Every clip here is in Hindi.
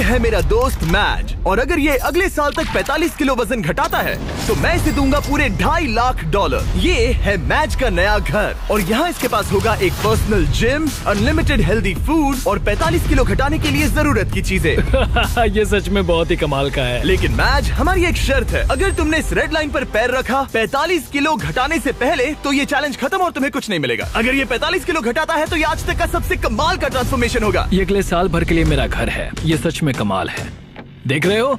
है मेरा दोस्त मैज, और अगर ये अगले साल तक 45 किलो वजन घटाता है तो मैं इसे दूंगा पूरे $2.5 लाख। ये है मैज का नया घर, और यहाँ इसके पास होगा एक personal gym, unlimited healthy food और 45 किलो घटाने के लिए जरूरत की चीजें। ये सच में बहुत ही कमाल का है। लेकिन मैज, हमारी एक शर्त है, अगर तुमने इस रेड लाइन पर पैर रखा 45 किलो घटाने से पहले तो ये चैलेंज खत्म और तुम्हें कुछ नहीं मिलेगा। अगर ये 45 किलो घटाता है तो ये आज तक का सबसे कमाल का ट्रांसफॉर्मेशन होगा। ये अगले साल भर के लिए मेरा घर है, ये सच में कमाल है। देख रहे हो,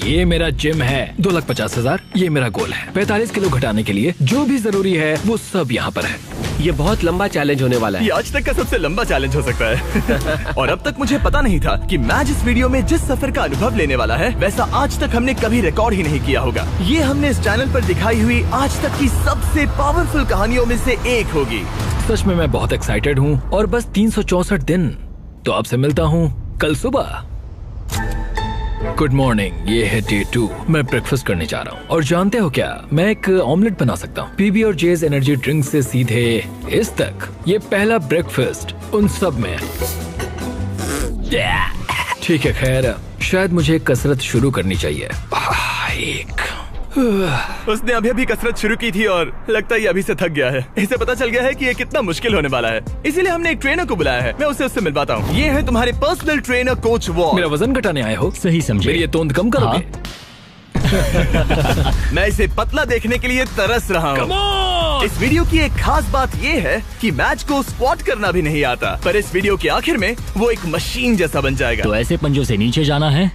ये मेरा जिम है। 2,50,000 ये मेरा गोल है। 45 किलो घटाने के लिए जो भी जरूरी है वो सब यहाँ पर है। ये बहुत लंबा चैलेंज होने वाला है। ये आज तक का सबसे लंबा चैलेंज हो सकता है। और अब तक मुझे पता नहीं था कि मैज इस वीडियो में जिस सफर का अनुभव लेने वाला है वैसा आज तक हमने कभी रिकॉर्ड ही नहीं किया होगा। ये हमने इस चैनल पर दिखाई हुई आज तक की सबसे पावरफुल कहानियों में से एक होगी। सच में मैं बहुत एक्साइटेड हूँ, और बस 364 दिन। तो आपसे मिलता हूँ कल सुबह। गुड मॉर्निंग, ये है डे 2। मैं ब्रेकफास्ट करने जा रहा हूँ, और जानते हो क्या, मैं एक ऑमलेट बना सकता हूँ। पीबी और जेज एनर्जी ड्रिंक से सीधे इस तक। ये पहला ब्रेकफास्ट उन सब में। ठीक है, खैर शायद मुझे कसरत शुरू करनी चाहिए। उसने अभी कसरत शुरू की थी और लगता है ये अभी से थक गया है। इसे पता चल गया है कि ये कितना मुश्किल होने वाला है, इसीलिए हमने एक ट्रेनर को बुलाया है। मैं उससे मिलवाता हूँ। ये है तुम्हारे पर्सनल ट्रेनर कोच वॉल। मेरा वजन घटाने आए हो? सही समझे। मेरी ये तोंद कम करोगे? मैं इसे पतला देखने के लिए तरस रहा हूँ। इस वीडियो की एक खास बात ये है कि मैच को स्क्वाट करना भी नहीं आता, पर इस वीडियो के आखिर में वो एक मशीन जैसा बन जाएगा। तो ऐसे पंजों से नीचे जाना है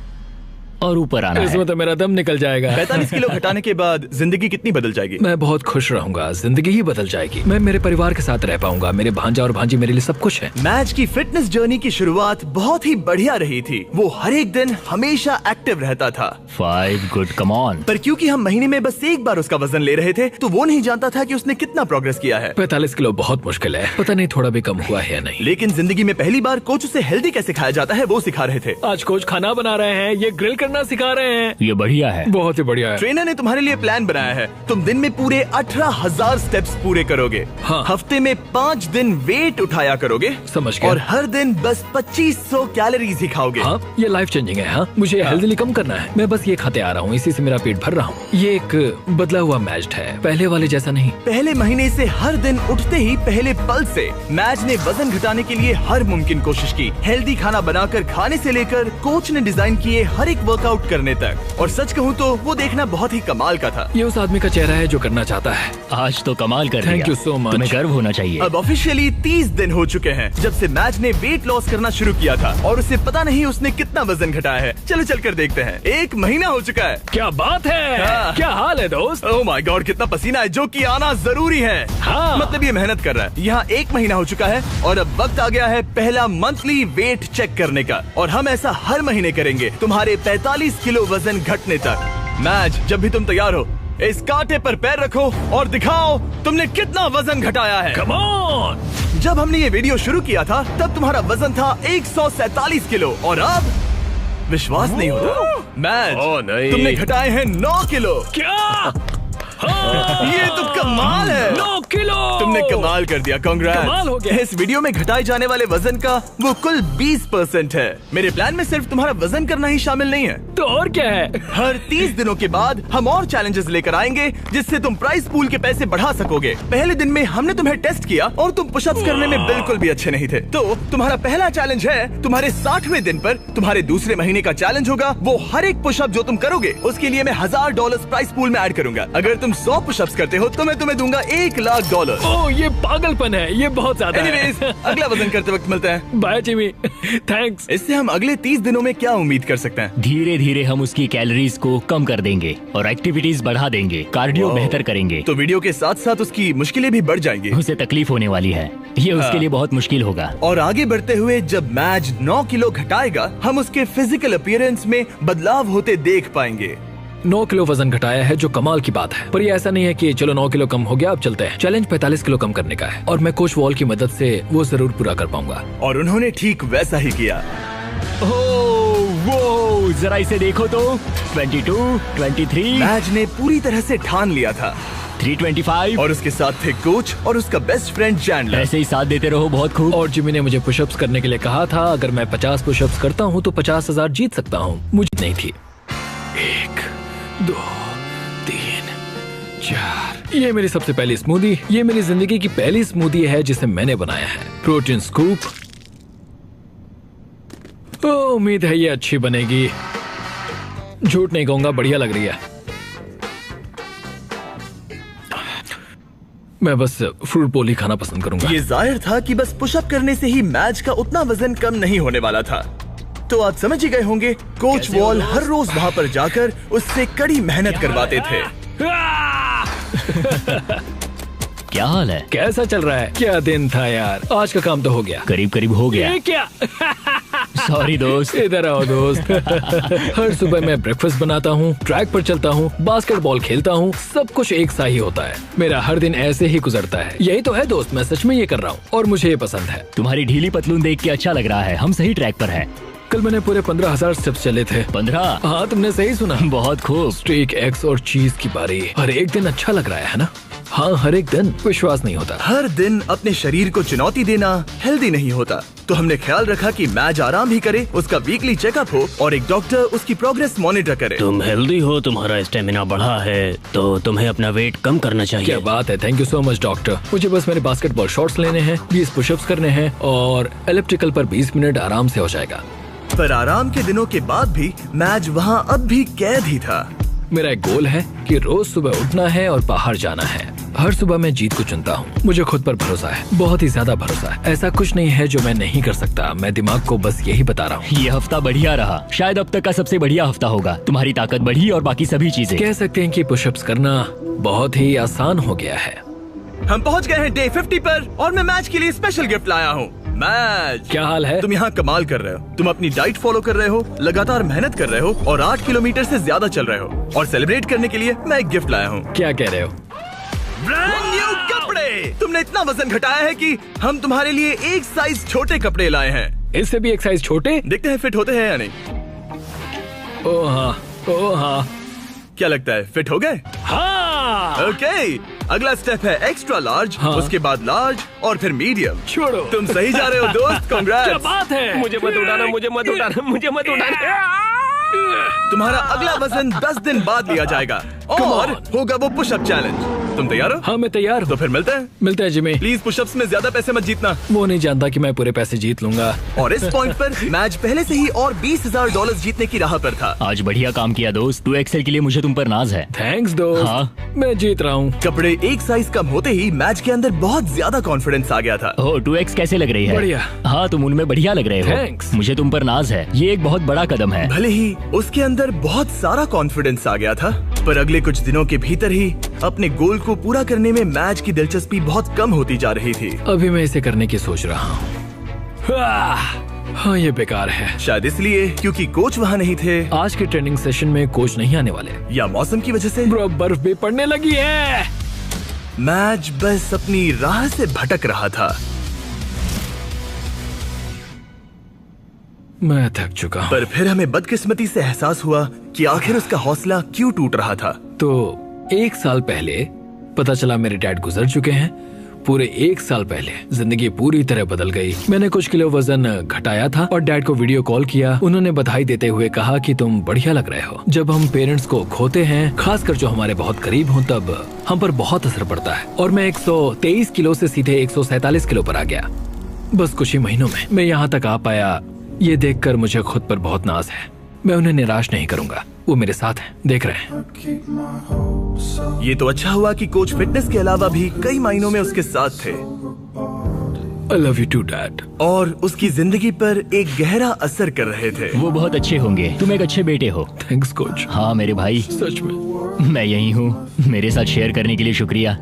और ऊपर आना है। इसमें तो मेरा दम निकल जाएगा। 45 किलो घटाने के बाद जिंदगी कितनी बदल जाएगी? मैं बहुत खुश रहूंगा, जिंदगी ही बदल जाएगी। मैं मेरे परिवार के साथ रह पाऊंगा। मेरे भांजा और भांजी मेरे लिए सब कुछ है। मैच की फिटनेस जर्नी की शुरुआत बहुत ही बढ़िया रही थी। वो हर एक दिन हमेशा एक्टिव रहता था। 5 गुड, कम ऑन। पर क्योंकि हम महीने में बस एक बार उसका वजन ले रहे थे तो वो नहीं जानता था कि उसने कितना प्रोग्रेस किया है। 45 किलो बहुत मुश्किल है, पता नहीं थोड़ा भी कम हुआ है या नहीं। लेकिन जिंदगी में पहली बार कोच उसे हेल्दी कैसे खाया जाता है वो सिखा रहे थे। आज कोच खाना बना रहे हैं, ये ग्रिल करना सिखा रहे हैं। ये बढ़िया है, बहुत ही बढ़िया है। ट्रेनर ने तुम्हारे लिए प्लान बनाया है। तुम दिन में पूरे 18,000 स्टेप्स पूरे करोगे। हाँ। हफ्ते में 5 दिन वेट उठाया करोगे। समझ गया। और हर दिन बस 2500 कैलोरीज ही खाओगे। हाँ, ये लाइफ चेंजिंग है। हाँ, मुझे हेल्दी कम करना है। मैं बस ये खाते आ रहा हूँ, इसी से मेरा पेट भर रहा हूँ। ये एक बदला हुआ मैच है, पहले वाले जैसा नहीं। पहले महीने से हर दिन उठते ही पहले पल से मैच ने वजन घटाने के लिए हर मुमकिन कोशिश की। हेल्दी खाना बनाकर खाने से लेकर कोच ने डिजाइन किए हर एक वर्कआउट करने तक। और सच कहूँ तो वो देखना बहुत ही कमाल का था। ये उस आदमी का चेहरा है जो करना चाहता है। आज तो कमाल कर दिया। Thank you so much। तुम्हें गर्व होना चाहिए। अब ऑफिशियली 30 दिन हो चुके हैं जब से मैच ने वेट लॉस करना शुरू किया था, और उसे पता नहीं उसने कितना वजन घटाया है। चलो चलकर देखते हैं। 1 महीना हो चुका है। क्या बात है। हाँ। क्या हाल है दोस्त? ओह माय गॉड, कितना पसीना है, जो कि आना जरूरी है। हाँ। मतलब ये मेहनत कर रहा है। यहाँ 1 महीना हो चुका है और अब वक्त आ गया है पहला मंथली वेट चेक करने का, और हम ऐसा हर महीने करेंगे तुम्हारे 45 किलो वजन घटने तक। मैच, जब भी तुम तैयार हो इस कांटे पर पैर रखो और दिखाओ तुमने कितना वजन घटाया है। Come on! जब हमने ये वीडियो शुरू किया था तब तुम्हारा वजन था 147 किलो, और अब विश्वास नहीं होता मैच, नहीं। तुमने घटाए हैं 9 किलो। क्या? ये तो कमाल है। 9 किलो तुमने कमाल कर दिया, कमाल हो कांग्रेट्स। गया। इस वीडियो में घटाए जाने वाले वजन का वो कुल 20% है। मेरे प्लान में सिर्फ तुम्हारा वजन करना ही शामिल नहीं है। तो और क्या है? हर 30 दिनों के बाद हम और चैलेंजेस लेकर आएंगे जिससे तुम प्राइस पूल के पैसे बढ़ा सकोगे। पहले दिन में हमने तुम्हें टेस्ट किया और तुम पुशअप्स करने में बिल्कुल भी अच्छे नहीं थे। तो तुम्हारा पहला चैलेंज है तुम्हारे 60वें दिन पर। तुम्हारे दूसरे महीने का चैलेंज होगा वो हर एक पुशअप जो तुम करोगे उसके लिए मैं $1000 प्राइस पूल में ऐड करूंगा। अगर तुम 100 पुशअप्स करते हो तो मैं तुम्हें दूंगा $1 लाख। ओह, ये पागलपन है, ये बहुत ज्यादा है। एनीवेज, अगला वजन करते वक्त मिलते हैं। Bye Jimmy, thanks. इससे हम अगले 30 दिनों में क्या उम्मीद कर सकते हैं? धीरे धीरे हम उसकी कैलोरीज को कम कर देंगे और एक्टिविटीज बढ़ा देंगे, कार्डियो बेहतर करेंगे। तो वीडियो के साथ साथ उसकी मुश्किलें भी बढ़ जाएंगी। उसे तकलीफ होने वाली है, ये उसके लिए बहुत मुश्किल होगा। और आगे बढ़ते हुए जब मैच 9 किलो घटाएगा हम उसके फिजिकल अपीयरेंस में बदलाव होते देख पाएंगे। 9 किलो वजन घटाया है जो कमाल की बात है, पर ये ऐसा नहीं है कि चलो 9 किलो कम हो गया अब चलते हैं। चैलेंज 45 किलो कम करने का है और मैं कोच वॉल की मदद से वो जरूर पूरा कर पाऊंगा। और उन्होंने ठीक वैसा ही किया। वो जरा इसे देखो तो 22, 23। मैच ने पूरी तरह से ठान लिया था 325। और उसके साथ थे कोच और उसका बेस्ट फ्रेंड चैंडलर। ऐसे ही साथ देते रहो, बहुत खूब। और जिमी ने मुझे पुशअप्स करने के लिए कहा था, अगर मैं 50 पुशअप्स करता हूँ तो 50,000 जीत सकता हूँ। मुझे नहीं थी। 1 2 3 4। ये मेरी सबसे पहली स्मूदी। ये मेरी जिंदगी की पहली स्मूदी है जिसे मैंने बनाया है। Protein scoop. तो उम्मीद है ये अच्छी बनेगी। झूठ नहीं कहूंगा, बढ़िया लग रही है। मैं बस फ्रूट बोल ही खाना पसंद करूंगा। ये जाहिर था कि बस पुशअप करने से ही मैच का उतना वजन कम नहीं होने वाला था। तो आप समझ ही गए होंगे, कोच वॉल हर रोज वहाँ पर जाकर उससे कड़ी मेहनत करवाते थे। क्या हाल है? कैसा चल रहा है? क्या दिन था यार। आज का काम तो हो गया। करीब करीब हो गया। ये क्या? सॉरी दोस्त। इधर आओ दोस्त। हर सुबह मैं ब्रेकफास्ट बनाता हूँ, ट्रैक पर चलता हूँ, बास्केटबॉल खेलता हूँ। सब कुछ एक सा ही होता है। मेरा हर दिन ऐसे ही गुजरता है। यही तो है दोस्त, मैं सच में ये कर रहा हूँ और मुझे ये पसंद है। तुम्हारी ढीली पतलून देख के अच्छा लग रहा है। हम सही ट्रैक पर हैं। कल मैंने पूरे 15,000 स्टेप्स चले थे। 15? हाँ, तुमने सही सुना। बहुत खूब। स्टेक, एग्स और चीज की बारी। हर एक दिन अच्छा लग रहा है ना? हाँ, हर एक दिन। विश्वास नहीं होता। हर दिन अपने शरीर को चुनौती देना हेल्दी नहीं होता। तो हमने ख्याल रखा कि मैच आराम भी करे, उसका वीकली चेकअप हो और एक डॉक्टर उसकी प्रोग्रेस मॉनिटर करे। तुम हेल्दी हो, तुम्हारा स्टेमिना बढ़ा है, तो तुम्हें अपना वेट कम करना चाहिए। क्या बात है, thank you so much doctor. मुझे बस मेरे बास्केटबॉल शॉट्स लेने हैं, 20 पुशअप्स करने हैं और एलिप्टिकल पर 20 मिनट आराम से हो जाएगा। पर आराम के दिनों के बाद भी मैच वहाँ अब भी कैद ही था। मेरा एक गोल है कि रोज सुबह उठना है और बाहर जाना है। हर सुबह मैं जीत को चुनता हूँ। मुझे खुद पर भरोसा है, बहुत ही ज्यादा भरोसा है। ऐसा कुछ नहीं है जो मैं नहीं कर सकता। मैं दिमाग को बस यही बता रहा हूँ। ये हफ्ता बढ़िया रहा, शायद अब तक का सबसे बढ़िया हफ्ता होगा। तुम्हारी ताकत बढ़ी और बाकी सभी चीजें। कह सकते हैं कि पुशअप्स करना बहुत ही आसान हो गया है। हम पहुँच गए हैं डे 50 पर और मैं मैच के लिए स्पेशल गिफ्ट लाया हूँ। मैच, क्या हाल है? तुम यहाँ कमाल कर रहे हो। तुम अपनी डाइट फॉलो कर रहे हो, लगातार मेहनत कर रहे हो और 8 किलोमीटर से ज्यादा चल रहे हो। और सेलिब्रेट करने के लिए मैं एक गिफ्ट लाया हूँ। क्या कह रहे हो? ब्रांड न्यू कपड़े। तुमने इतना वजन घटाया है कि हम तुम्हारे लिए एक साइज छोटे कपड़े लाए हैं। इससे भी एक साइज छोटे? देखते हैं फिट होते हैं या नहीं। ओ हाँ, ओ हाँ। क्या लगता है, फिट हो गए? हाँ। ओके, अगला स्टेप है एक्स्ट्रा लार्ज, हाँ। उसके बाद लार्ज और फिर मीडियम। छोड़ो। तुम सही जा रहे हो दोस्त, क्या कांग्रेट्स। बात है? मुझे मत उठाना, मुझे मत उठाना, मुझे मत उठाना। तुम्हारा अगला वजन 10 दिन बाद लिया जाएगा और होगा वो पुशअप चैलेंज। तुम तैयार हो? हाँ, मैं तैयार हूँ। तो फिर मिलते हैं जिमी। प्लीज पुशअप्स में ज्यादा पैसे मत जीतना। वो नहीं जानता कि मैं पूरे पैसे जीत लूंगा। और इस पॉइंट पर मैच पहले से ही और $20,000 जीतने की राह पर था। आज बढ़िया काम किया दोस्त। 2XL के लिए मुझे तुम पर नाज है। थैंक्स दोस्त। हाँ। मैं जीत रहा हूँ। कपड़े एक साइज कम होते ही मैच के अंदर बहुत ज्यादा कॉन्फिडेंस आ गया था। ओह, 2X कैसे लग रही है? बढ़िया। हाँ, तुम उनमें बढ़िया लग रहे हो। Thanks। मुझे तुम पर नाज है। ये एक बहुत बड़ा कदम है। भले ही उसके अंदर बहुत सारा कॉन्फिडेंस आ गया था, पर अगले कुछ दिनों के भीतर ही अपने गोल को पूरा करने में मैच की दिलचस्पी बहुत कम होती जा रही थी। अभी मैं इसे करने की सोच रहा हूँ। हाँ, ये बेकार है। शायद इसलिए क्योंकि कोच वहाँ नहीं थे, आज के ट्रेनिंग सेशन में कोच नहीं आने वाले। या मौसम की वजह से। ब्रो, बर्फ भी पड़ने लगी है। मैच बस अपनी राह से भटक रहा था। मैं थक चुका हूँ। पर फिर हमें बदकिस्मती से एहसास हुआ कि आखिर उसका हौसला क्यों टूट रहा था। तो 1 साल पहले पता चला मेरे डैड गुजर चुके हैं। पूरे 1 साल पहले जिंदगी पूरी तरह बदल गई। मैंने कुछ किलो वजन घटाया था और डैड को वीडियो कॉल किया। उन्होंने बधाई देते हुए कहा कि तुम बढ़िया लग रहे हो। जब हम पेरेंट्स को खोते हैं, खासकर जो हमारे बहुत करीब हों, तब हम पर बहुत असर पड़ता है। और मैं 123 किलो से सीधे 147 किलो पर आ गया बस कुछ ही महीनों में। मैं यहाँ तक आ पाया, ये देखकर मुझे खुद पर बहुत नाज है। मैं उन्हें निराश नहीं करूंगा, वो मेरे साथ हैं, देख रहे हैं। ये तो अच्छा हुआ कि कोच फिटनेस के अलावा भी कई मायनों में उसके साथ थे। I love you too, Dad। और उसकी जिंदगी पर एक गहरा असर कर रहे थे। वो बहुत अच्छे होंगे। तुम एक अच्छे बेटे हो। Thanks coach. हाँ मेरे भाई, सच में। मैं यही हूँ। मेरे साथ शेयर करने के लिए शुक्रिया।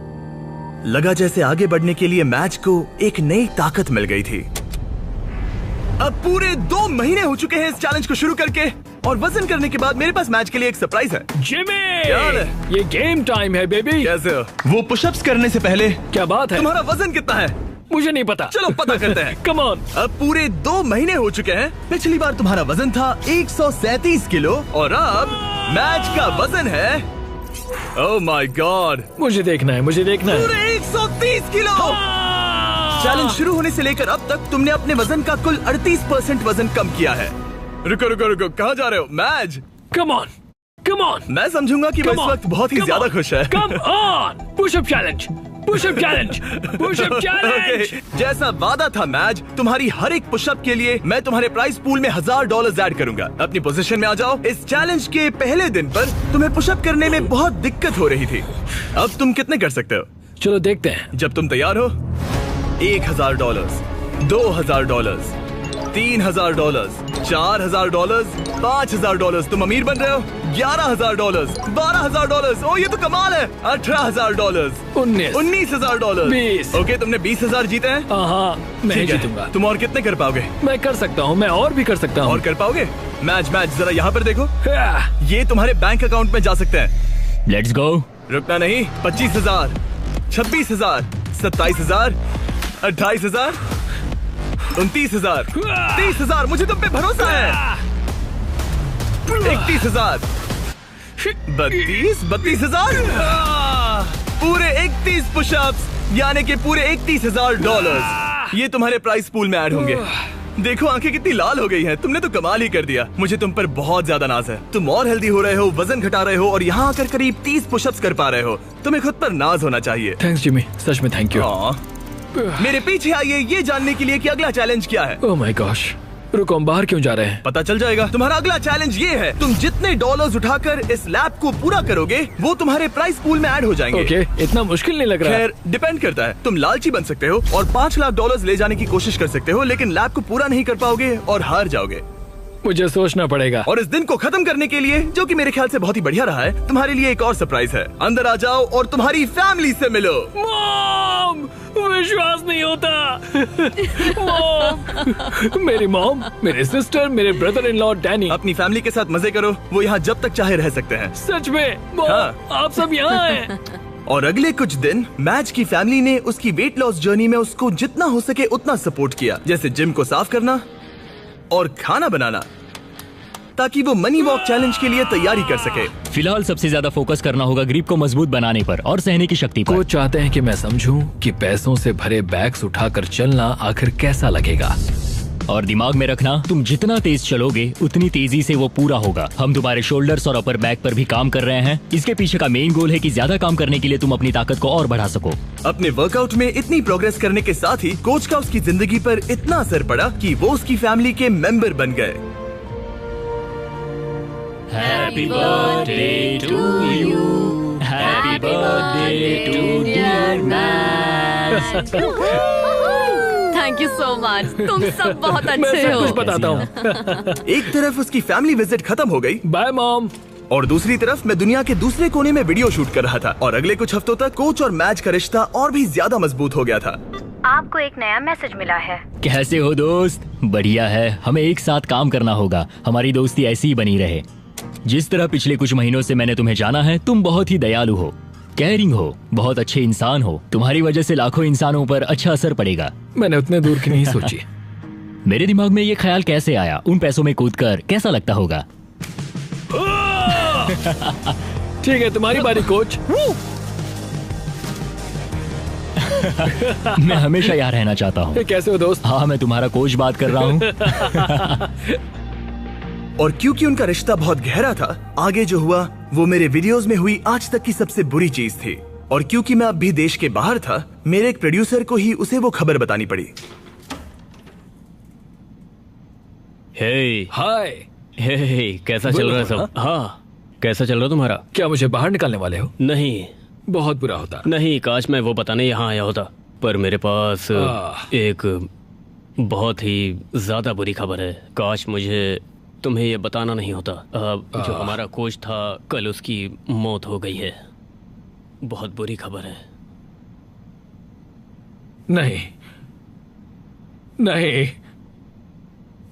लगा जैसे आगे बढ़ने के लिए मैच को एक नई ताकत मिल गई थी। अब पूरे 2 महीने हो चुके हैं इस चैलेंज को शुरू करके, और वजन करने के बाद मेरे पास मैच के लिए एक सरप्राइज है। जिमी, क्या हाल है? ये गेम टाइम है बेबी। कैसे हो? वो पुशअप्स करने से पहले क्या बात है? तुम्हारा वजन कितना है? मुझे नहीं पता। चलो पता करते हैं। Come on. अब पूरे 2 महीने हो चुके हैं। पिछली बार तुम्हारा वजन था 137 किलो और अब मैच का वजन है ओह माय गॉड, मुझे देखना है, मुझे देखना है। पूरे 130 किलो। चैलेंज शुरू होने से लेकर अब तक तुमने अपने वजन का कुल 38% वजन कम किया है। रुको रुको रुको, कहाँ जा रहे हो? मैज, कम ऑन, कम ऑन। मैं समझूंगा कि वो इस वक्त बहुत ही ज्यादा खुश है। Come on, pushup challenge, pushup challenge, pushup challenge. Okay, जैसा वादा था मैज, तुम्हारी हर एक पुशअप के लिए मैं तुम्हारे प्राइस पूल में $1000 ऐड करूंगा। अपनी पोजीशन में आ जाओ। इस चैलेंज के पहले दिन पर तुम्हें पुशअप करने में बहुत दिक्कत हो रही थी। अब तुम कितने कर सकते हो? चलो देखते हैं। जब तुम तैयार हो, $1000, $2000, $3000, $4000, $5000। तुम अमीर बन रहे हो। $11000, $12000। ओ ये तो कमाल है। $18000, 19 20। ओके, तुमने 20000 जीते हैं। हाँ, मैं ठीक है। जीतूंगा। तुम और कितने कर पाओगे? मैं कर सकता हूँ, मैं और भी कर सकता हूँ। और कर पाओगे? मैच जरा यहाँ पर देखो। हाँ, ये तुम्हारे बैंक अकाउंट में जा सकते हैं। Let's go. रुकना नहीं। 25000, 26000, 27000, 28000, 29000, 30000। मुझे तुम पे भरोसा है। 31000, 32000। पूरे 31 पुशअप्स, यानी कि पूरे $31000 ये तुम्हारे प्राइस पूल में ऐड होंगे। देखो आंखें कितनी लाल हो गई हैं। तुमने तो कमाल ही कर दिया। मुझे तुम पर बहुत ज्यादा नाज है। तुम और हेल्दी हो रहे हो, वजन घटा रहे हो और यहाँ आकर करीब 30 पुशअप्स कर पा रहे हो। तुम्हें खुद पर नाज होना चाहिए। थैंक्स जिमी, सच में थैंक यू। हाँ। मेरे पीछे आइए ये जानने के लिए कि अगला चैलेंज क्या है। ओह माय गॉश, रुको, हम बाहर क्यों जा रहे हैं? पता चल जाएगा। तुम्हारा अगला चैलेंज ये है, तुम जितने डॉलर्स उठाकर इस लैब को पूरा करोगे वो तुम्हारे प्राइस पूल में ऐड हो जाएंगे। ओके, इतना मुश्किल नहीं लग रहा है। खैर डिपेंड करता है। तुम लालची बन सकते हो और $5 लाख ले जाने की कोशिश कर सकते हो, लेकिन लैब को पूरा नहीं कर पाओगे और हार जाओगे। मुझे सोचना पड़ेगा। और इस दिन को खत्म करने के लिए, जो कि मेरे ख्याल से बहुत ही बढ़िया रहा है, तुम्हारे लिए एक और सरप्राइज है। अंदर आ जाओ और तुम्हारी फैमिली से मिलो। मॉम, विश्वास नहीं होता। मॉम, मेरी मॉम, मेरे सिस्टर, मेरे ब्रदर इन लॉ डैनी। अपनी फैमिली के साथ मजे करो। वो यहाँ जब तक चाहे रह सकते हैं। सच में मॉम, हाँ। आप सब यहाँ हैं। और अगले कुछ दिन मैच की फैमिली ने उसकी वेट लॉस जर्नी में उसको जितना हो सके उतना सपोर्ट किया, जैसे जिम को साफ करना और खाना बनाना, ताकि वो मनी वॉक चैलेंज के लिए तैयारी कर सके। फिलहाल सबसे ज्यादा फोकस करना होगा ग्रिप को मजबूत बनाने पर और सहने की शक्ति पर। कोच चाहते हैं कि मैं समझूं कि पैसों से भरे बैग्स उठाकर चलना आखिर कैसा लगेगा। और दिमाग में रखना, तुम जितना तेज चलोगे उतनी तेजी से वो पूरा होगा। हम तुम्हारे शोल्डर्स और अपर बैक पर भी काम कर रहे हैं। इसके पीछे का मेन गोल है कि ज्यादा काम करने के लिए तुम अपनी ताकत को और बढ़ा सको। अपने वर्कआउट में इतनी प्रोग्रेस करने के साथ ही कोच का उसकी जिंदगी पर इतना असर पड़ा कि वो उसकी फैमिली के मेंबर बन गए। Happy birthday to you, happy birthday to dear match. Thank you so much. तुम सब बहुत मैं अच्छे सब हो। कुछ बताता हूँ। एक तरफ उसकी फैमिली विजिट खत्म हो गई बाय मॉम। और दूसरी तरफ मैं दुनिया के दूसरे कोने में वीडियो शूट कर रहा था। और अगले कुछ हफ्तों तक कोच और मैच का रिश्ता और भी ज्यादा मजबूत हो गया था। आपको एक नया मैसेज मिला है। कैसे हो दोस्त? बढ़िया है। हमें एक साथ काम करना होगा। हमारी दोस्ती ऐसी ही बनी रहे। जिस तरह पिछले कुछ महीनों से मैंने तुम्हें जाना है, तुम बहुत ही दयालु हो, केयरिंग हो, बहुत अच्छे इंसान हो। तुम्हारी वजह से लाखों इंसानों पर अच्छा असर पड़ेगा। मैंने उतने दूर की नहीं सोची। मेरे दिमाग में ये ख्याल कैसे आया? उन पैसों में कूदकर कैसा लगता होगा? ठीक है, तुम्हारी बारी कोच। मैं हमेशा यहाँ रहना चाहता हूँ। कैसे हो दोस्त? हाँ, मैं तुम्हारा कोच बात कर रहा हूँ। और क्योंकि उनका रिश्ता बहुत गहरा था, आगे जो हुआ वो मेरे वीडियोस में हुई आज तक की सबसे बुरी चीज थी। और क्योंकि मैं अब भी देश के बाहर था, मेरे एक प्रोड्यूसर को ही उसे वो खबर बतानी पड़ी। हे हाय। हे, कैसा चल रहा है सब? हाँ, कैसा चल रहा है तुम्हारा? क्या मुझे बाहर निकालने वाले हो? नहीं बहुत बुरा होता। नहीं, काश मैं वो बताने यहाँ आया होता, पर मेरे पास एक बहुत ही ज्यादा बुरी खबर है। काश मुझे तुम्हें ये बताना नहीं होता। जो हमारा कोच था, कल उसकी मौत हो गई है। बहुत बुरी खबर है। नहीं नहीं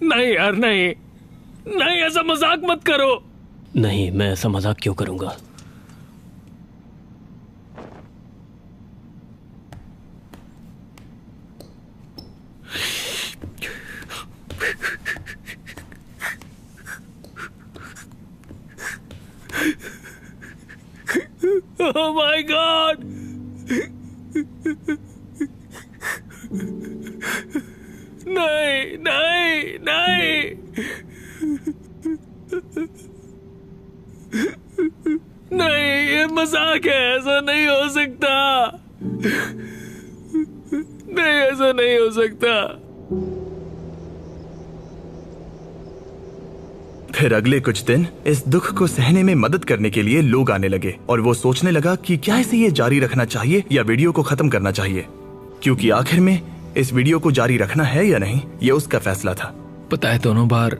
नहीं यार, नहीं नहीं, ऐसा मजाक मत करो। नहीं, मैं ऐसा मजाक क्यों करूंगा? Oh my God! नहीं नहीं नहीं! नहीं, ये मजाक है, ऐसा नहीं हो सकता। नहीं, ऐसा नहीं हो सकता। फिर अगले कुछ दिन इस दुख को सहने में मदद करने के लिए लोग आने लगे और वो सोचने लगा कि क्या इसे ये जारी रखना चाहिए या वीडियो को खत्म करना चाहिए, क्योंकि आखिर में इस वीडियो को जारी रखना है या नहीं ये उसका फैसला था। पता है, दोनों बार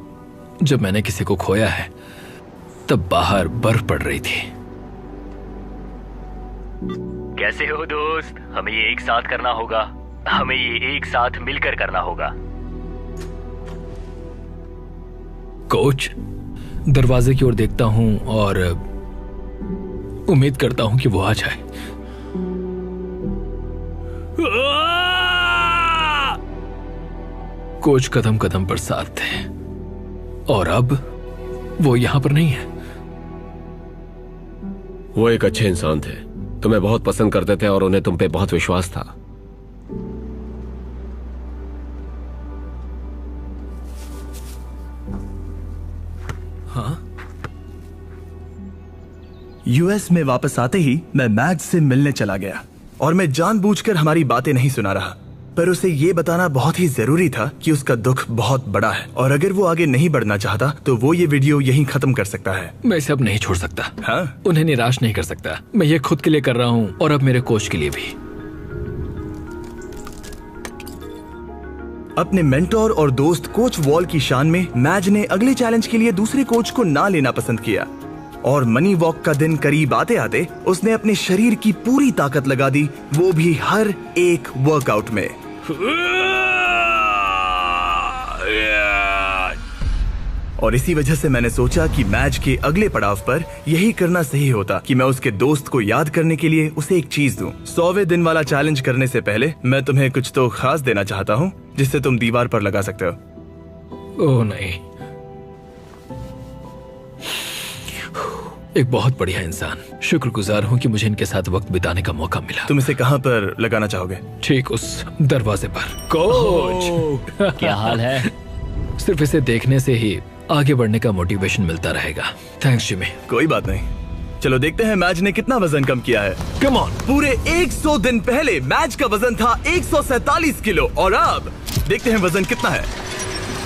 जब मैंने किसी को खोया है तब बाहर बर्फ पड़ रही थी। कैसे हो दोस्त? हमें ये एक साथ करना होगा, हमें ये एक साथ मिलकर करना होगा। कोच, दरवाजे की ओर देखता हूं और उम्मीद करता हूं कि वो आ जाए। कोच कदम कदम पर साथ थे और अब वो यहां पर नहीं है। वो एक अच्छे इंसान थे, तुम्हें बहुत पसंद करते थे और उन्हें तुम पे बहुत विश्वास था। हाँ? यूएस में वापस आते ही मैं मैज से मिलने चला गया और मैं जानबूझकर हमारी बातें नहीं सुना रहा, पर उसे ये बताना बहुत ही जरूरी था कि उसका दुख बहुत बड़ा है और अगर वो आगे नहीं बढ़ना चाहता तो वो ये वीडियो यहीं खत्म कर सकता है। मैं इसे अब नहीं छोड़ सकता। हाँ? उन्हें निराश नहीं कर सकता। मैं ये खुद के लिए कर रहा हूं और अब मेरे कोच के लिए भी। अपने मेंटोर और दोस्त कोच वॉल की शान में मैज ने अगले चैलेंज के लिए दूसरे कोच को ना लेना पसंद किया और मनी वॉक का दिन करीब आते आते उसने अपने शरीर की पूरी ताकत लगा दी, वो भी हर एक वर्कआउट में। और इसी वजह से मैंने सोचा कि मैच के अगले पड़ाव पर यही करना सही होता कि मैं उसके दोस्त को याद करने के लिए उसे एक चीज दूं। 100वें दिन वाला चैलेंज करने से पहले मैं तुम्हें कुछ तो खास देना चाहता हूँ जिससे तुम दीवार पर लगा सकते हो। ओह नहीं, एक बहुत बढ़िया इंसान। शुक्रगुजार हूँ कि मुझे इनके साथ वक्त बिताने का मौका मिला। तुम इसे कहाँ पर लगाना चाहोगे? ठीक उस दरवाजे पर। कोच, क्या हाल है? सिर्फ इसे देखने से ही आगे बढ़ने का मोटिवेशन मिलता रहेगा। Thanks Jimmy. कोई बात नहीं, चलो देखते हैं मैच ने कितना वजन कम किया है। Come on. पूरे 100 दिन पहले मैच का वजन था 147 किलो और अब देखते हैं वजन कितना है।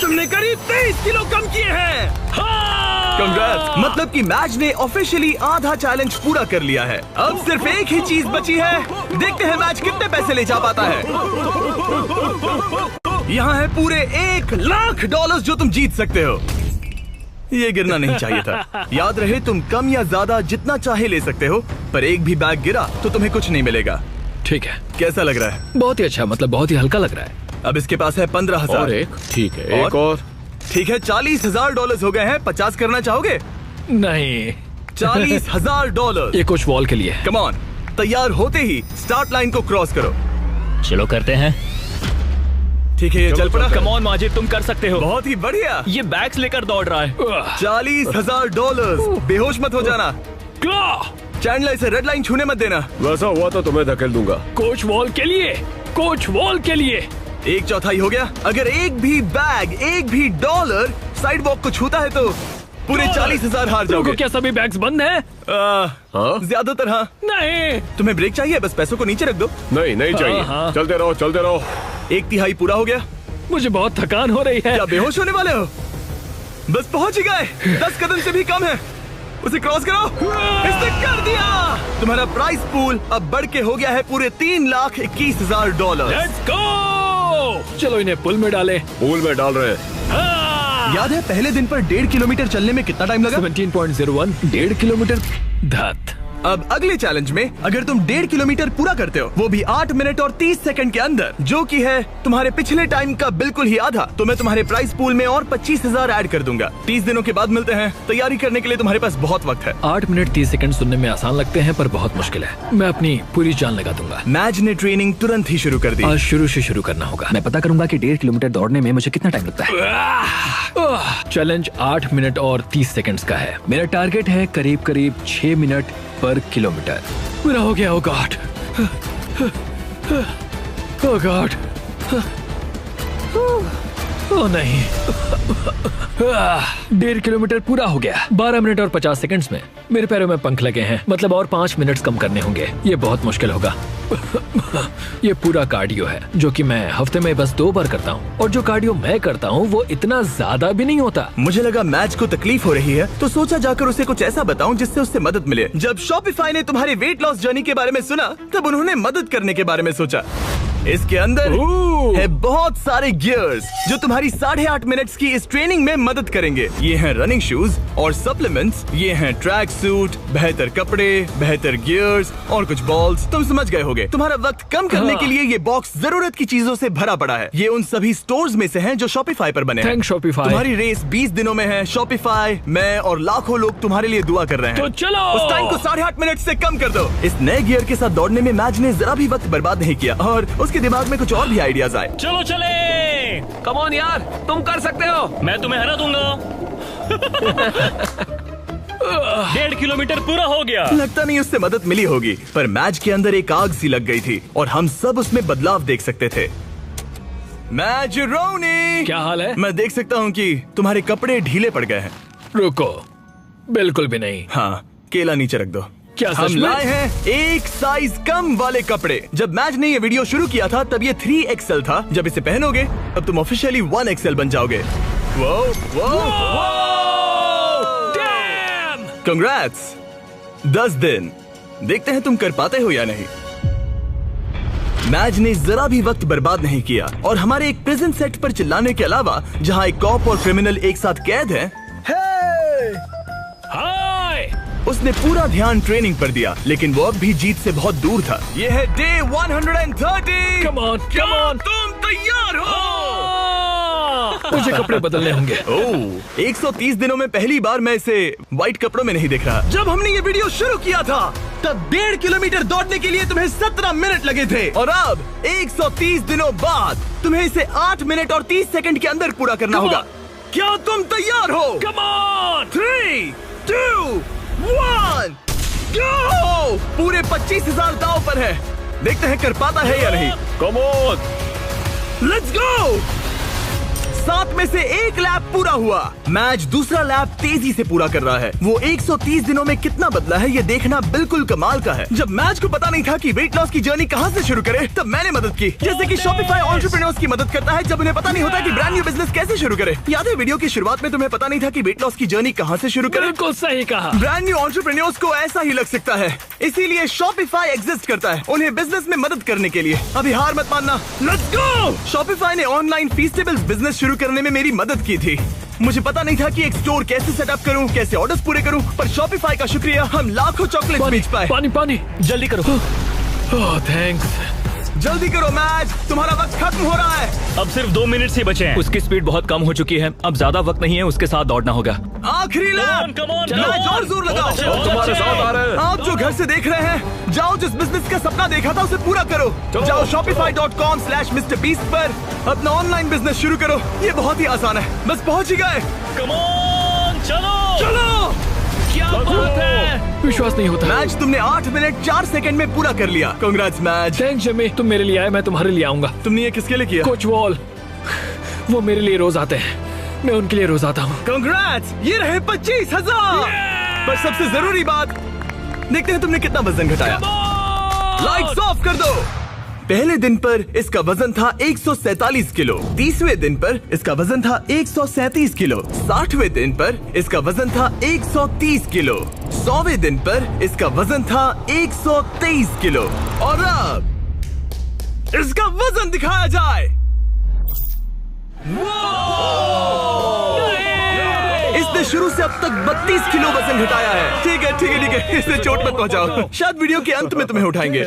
तुमने करीब 23 किलो कम किए हैं। कंग्रेट्स! मतलब कि मैच ने ऑफिशियली आधा चैलेंज पूरा कर लिया है। अब सिर्फ एक ही चीज बची है, देखते हैं मैच कितने पैसे ले जा पाता है। यहाँ है पूरे $1,00,000 जो तुम जीत सकते हो। ये गिरना नहीं चाहिए था। याद रहे, तुम कम या ज्यादा जितना चाहे ले सकते हो, पर एक भी बैग गिरा तो तुम्हें कुछ नहीं मिलेगा। ठीक है। कैसा लग रहा है? बहुत ही अच्छा, मतलब बहुत ही हल्का लग रहा है। अब इसके पास है 15,000। और एक, ठीक है, एक और। ठीक है, $40,000 हो गए हैं। 50 करना चाहोगे? नहीं। $40,000। ये कुछ वॉल के लिए है। कम ऑन, तैयार होते ही स्टार्ट लाइन को क्रॉस करो। चलो करते हैं। ठीक है, ये चल पड़ा। कम ऑन माजिद, तुम कर सकते हो। बहुत ही बढ़िया। ये बैग्स लेकर दौड़ रहा है। $40,000। बेहोश मत हो जाना। चैंडलर, इसे रेड लाइन छूने मत देना। वैसा हुआ तो तुम्हें धकेल दूंगा। कोच वॉल के लिए, कोच वॉल के लिए। 1/4 हो गया। अगर एक भी बैग, एक भी डॉलर साइड वॉक को छूता है तो पूरे 40,000 हार जाओगे। क्या सभी बैग्स बंद हैं? हाँ? ज्यादातर हाँ। नहीं। तुम्हें ब्रेक चाहिए? बस पैसों को नीचे रख दो। नहीं, नहीं चाहिए। हाँ। चलते रहो, चलते रहो। 1/3 पूरा हो गया। मुझे बहुत थकान हो रही है। क्या बेहोश होने वाले हो? बस पहुंच ही गए। 10 कदम से भी कम है। उसे क्रॉस करो। इसने कर दिया। तुम्हारा प्राइस पूल अब बढ़ के हो गया है पूरे $3,21,000। Let's go. चलो इन्हें पुल में डालें। पूल में डाल रहे हैं। याद है पहले दिन पर 1.5 किलोमीटर चलने में कितना टाइम लगा? 17.01। 1.5 किलोमीटर। धत। अब अगले चैलेंज में अगर तुम 1.5 किलोमीटर पूरा करते हो, वो भी 8 मिनट और 30 सेकंड के अंदर, जो कि है तुम्हारे पिछले टाइम का बिल्कुल ही आधा, तो मैं तुम्हारे प्राइस पूल में और 25,000 ऐड कर दूंगा। 30 दिनों के बाद मिलते हैं। तैयारी करने के लिए तुम्हारे पास बहुत वक्त है। 8 मिनट 30 सेकंड सुनने में आसान लगते हैं पर बहुत मुश्किल है। मैं अपनी पूरी जान लगा दूंगा। मैच ने ट्रेनिंग तुरंत ही शुरू कर दी। आज शुरू से शुरू करना होगा। मैं पता करूंगा कि 1.5 किलोमीटर दौड़ने में मुझे कितना टाइम लगता है। चैलेंज 8 मिनट और 30 सेकंड्स का है। मेरा टारगेट है करीब 6 मिनट पर किलोमीटर। मेरा हो गया। ओ गॉड, ओ गॉड, ओ नहीं। 1.5 किलोमीटर पूरा हो गया 12 मिनट और 50 सेकंड्स में। मेरे पैरों में पंख लगे हैं, मतलब और 5 मिनट कम करने होंगे। ये बहुत मुश्किल होगा। ये पूरा कार्डियो है जो कि मैं हफ्ते में बस 2 बार करता हूँ, और जो कार्डियो मैं करता हूँ वो इतना ज्यादा भी नहीं होता। मुझे लगा मैच को तकलीफ हो रही है, तो सोचा जाकर उसे कुछ ऐसा बताऊं जिससे उससे मदद मिले। जब शॉपिफाई ने तुम्हारे वेट लॉस जर्नी के बारे में सुना, तब उन्होंने मदद करने के बारे में सोचा। इसके अंदर है बहुत सारे गियर्स जो तुम्हारी 8.5 मिनट्स की इस ट्रेनिंग में मदद करेंगे। ये हैं रनिंग शूज और सप्लीमेंट्स, ये हैं ट्रैक सूट, बेहतर कपड़े, बेहतर गियर्स और कुछ बॉल्स। तुम समझ गए होगे। तुम्हारा वक्त कम करने के लिए ये बॉक्स जरूरत की चीजों से भरा पड़ा है। ये उन सभी स्टोर्स में से हैं जो शॉपिफाई पर बने हैं। Thanks Shopify. तुम्हारी रेस 20 दिनों में है। शॉपिफाई, मैं और लाखों लोग तुम्हारे लिए दुआ कर रहे हैं। तो चलो उस टाइम को 8.5 मिनट से कम कर दो। इस नए गियर के साथ दौड़ने में मैच ने जरा भी वक्त बर्बाद नहीं किया, और उसके दिमाग में कुछ और भी आइडियाज आए। चलो चले। कम ऑन यार, तुम कर सकते हो। मैं तुम्हें हरा दूंगा। 1.5 किलोमीटर पूरा हो गया। लगता नहीं उससे मदद मिली होगी, पर मैच के अंदर एक आग सी लग गई थी और हम सब उसमें बदलाव देख सकते थे। मैच रोनी, क्या हाल है? मैं देख सकता हूँ कि तुम्हारे कपड़े ढीले पड़ गए हैं। रुको, बिल्कुल भी नहीं। हाँ, केला नीचे रख दो। क्या सच हम में? लाए हैं एक साइज कम वाले कपड़े। जब मैच ने ये वीडियो शुरू किया था तब ये 3XL था। जब इसे पहनोगे तब तुम ऑफिशियली 1XL बन जाओगे। वो कंग्रेट्स। 10 दिन, देखते हैं तुम कर पाते हो या नहीं। मैच ने जरा भी वक्त बर्बाद नहीं किया और हमारे एक प्रिजन सेट पर चिल्लाने के अलावा, जहाँ एक कॉप और क्रिमिनल एक साथ कैद है, उसने पूरा ध्यान ट्रेनिंग पर दिया। लेकिन वो अब भी जीत से बहुत दूर था। ये है day 130। Come on, come on. तुम तैयार हो? मुझे कपड़े बदलने होंगे। 130 दिनों में पहली बार मैं इसे व्हाइट कपड़ों में नहीं देख रहा। जब हमने ये वीडियो शुरू किया था तब 1.5 किलोमीटर दौड़ने के लिए तुम्हें 17 मिनट लगे थे, और अब 130 दिनों बाद तुम्हें इसे 8 मिनट और 30 सेकंड के अंदर पूरा करना होगा। क्या तुम तैयार हो? Come on! 3, 2, 1, go! पूरे 25,000 दांव पर है। देखते हैं कर पाता है या नहीं। Come on, let's go. 7 में से 1 लैप पूरा हुआ। मैच दूसरा लैप तेजी से पूरा कर रहा है। वो 130 दिनों में कितना बदला है ये देखना बिल्कुल कमाल का है। जब मैच को पता नहीं था कि वेट लॉस की जर्नी कहाँ से शुरू करे, तब मैंने मदद की। जैसे कि शॉपिफाई एंटरप्रेन्योर्स की मदद करता है जब उन्हें पता नहीं होता कि ब्रांड न्यू बिजनेस कैसे शुरू करे। याद है वीडियो की शुरुआत में तुम्हें पता नहीं था कि वेट लॉस की जर्नी कहाँ से शुरू करे? बिल्कुल सही कहा। ब्रांड न्यू एंटरप्रेन्योर्स को ऐसा ही लग सकता है, इसीलिए शॉपिफाई एग्जिस्ट करता है उन्हें बिजनेस में मदद करने के लिए। अभी हार मत मानना, लेट्स गो। शॉपिफाई ने ऑनलाइन फीस्टेबल्स बिजनेस शुरू करने में मेरी मदद की थी। मुझे पता नहीं था कि एक स्टोर कैसे सेटअप करूं, कैसे ऑर्डर्स पूरे करूं, पर शॉपिफाई का शुक्रिया हम लाखों चॉकलेट बेच पाए। पानी पानी, जल्दी करो। ओह थैंक्स। जल्दी करो मैच, तुम्हारा वक्त खत्म हो रहा है। अब सिर्फ 2 मिनट ही बचे हैं। उसकी स्पीड बहुत कम हो चुकी है, अब ज्यादा वक्त नहीं है, उसके साथ दौड़ना होगा। आखिरी लैप, मैच और जोर लगाओ। तुम्हारे साथ आ रहे हैं। आप जो घर से देख रहे हैं, जाओ जिस बिजनेस का सपना देखा था उसे पूरा करो। जाओ shopify.com/MrBeast पर अपना ऑनलाइन बिजनेस शुरू करो। ये बहुत ही आसान है, बस पहुंच ही गए। कम ऑन, चलो चलो। क्या बात है, विश्वास नहीं होता। मैच तुमने 8 मिनट 4 सेकंड में पूरा कर लिया। Congrats match. थैंक्स जमी, तुम मेरे लिए आए, मैं तुम्हारे लिए आऊंगा। तुमने ये किसके लिए किया? कोच वॉल, वो मेरे लिए रोज आते हैं, मैं उनके लिए रोज आता हूँ। कांग्रेट्स, ये रहे 25,000। पर सबसे जरूरी बात, देखते हैं तुमने कितना वजन घटाया। लाइट्स ऑफ कर दो। पहले दिन पर इसका वजन था 147 किलो, 30वें दिन पर इसका वजन था 137 किलो, 60वें दिन पर इसका वजन था 130 किलो, 100वें दिन पर इसका वजन था 123 किलो, और अब इसका वजन दिखाया जाए। इसने शुरू से अब तक 32 किलो वजन घटाया है। ठीक है ठीक है ठीक है, इसे चोट मत पहुंचाओ, शायद वीडियो के अंत में तुम्हें उठाएंगे।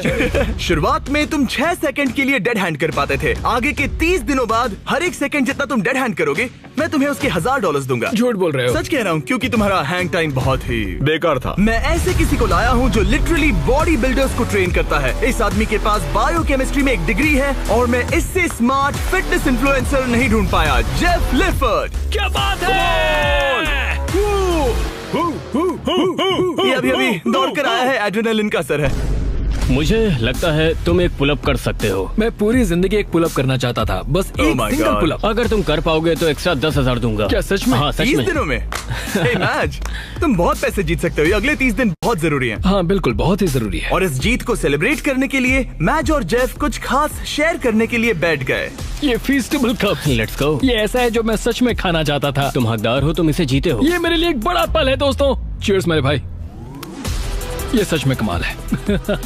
शुरुआत में तुम 6 सेकंड के लिए डेड हैंड कर पाते थे। आगे के 30 दिनों बाद हर एक सेकंड जितना तुम डेड हैंड करोगे, मैं तुम्हें उसके $1000 दूंगा। झूठ बोल रहे हो? सच कह रहा हूँ, क्योंकि तुम्हारा हैंग टाइम बहुत ही बेकार था। मैं ऐसे किसी को लाया हूँ जो लिटरली बॉडी बिल्डर्स को ट्रेन करता है। इस आदमी के पास बायोकेमिस्ट्री में एक डिग्री है और मैं इससे स्मार्ट फिटनेस इन्फ्लुएंसर नहीं ढूंढ पाया। जेफ लिफर्ड। क्या बात है? ये अभी अभी दौड़ कर आया है, एड्रेनलिन का असर है। मुझे लगता है तुम एक पुलअप कर सकते हो। मैं पूरी जिंदगी एक पुलअप करना चाहता था, बस Oh एक my सिंगल God. पुलअप। अगर तुम कर पाओगे तो एक्स्ट्रा 10,000 दूंगा। क्या सच में? हाँ सच 30 में। दिनों में hey, मैच तुम बहुत पैसे जीत सकते हो। ये अगले 30 दिन बहुत जरूरी हैं। हाँ बिल्कुल, बहुत ही जरूरी है। और इस जीत को सेलिब्रेट करने के लिए मैच और जेफ कुछ खास शेयर करने के लिए बैठ गए। ये फीस्टेबल कप, लेट्स गो। ये ऐसा है जो मैं सच में खाना चाहता था। तुम हकदार हो, तुम इसे जीते हो। ये मेरे लिए एक बड़ा पल है दोस्तों। चीयर्स मेरे भाई, ये सच में कमाल है।